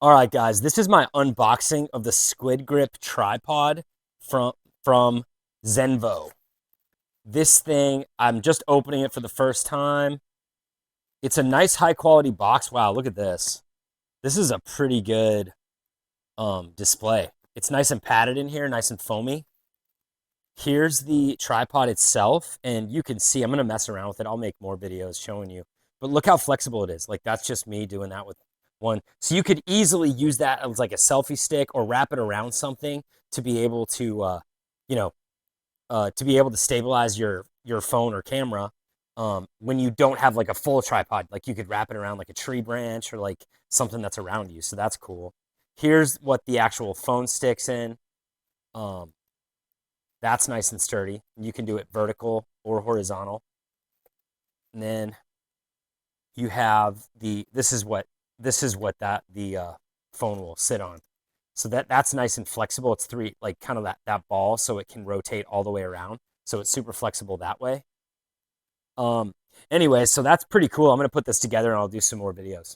All right, guys, this is my unboxing of the Squidgrip tripod from Xenvo. This thing, I'm just opening it for the first time. It's a nice high quality box. Wow, look at this. This is a pretty good display. It's nice and padded in here, nice and foamy. Here's the tripod itself, and you can see, I'm gonna mess around with it. I'll make more videos showing you. But look how flexible it is. Like, that's just me doing that with one. So you could easily use that as like a selfie stick or wrap it around something to be able to, you know, to be able to stabilize your phone or camera when you don't have like a full tripod. Like, you could wrap it around like a tree branch or like something that's around you. So that's cool. Here's what the actual phone sticks in. Um, that's nice and sturdy. You can do it vertical or horizontal. And then you have this is what the phone will sit on. So that's nice and flexible. It's three, like, kind of that ball, so it can rotate all the way around. So it's super flexible that way. Um, anyway, so that's pretty cool. I'm gonna put this together and I'll do some more videos.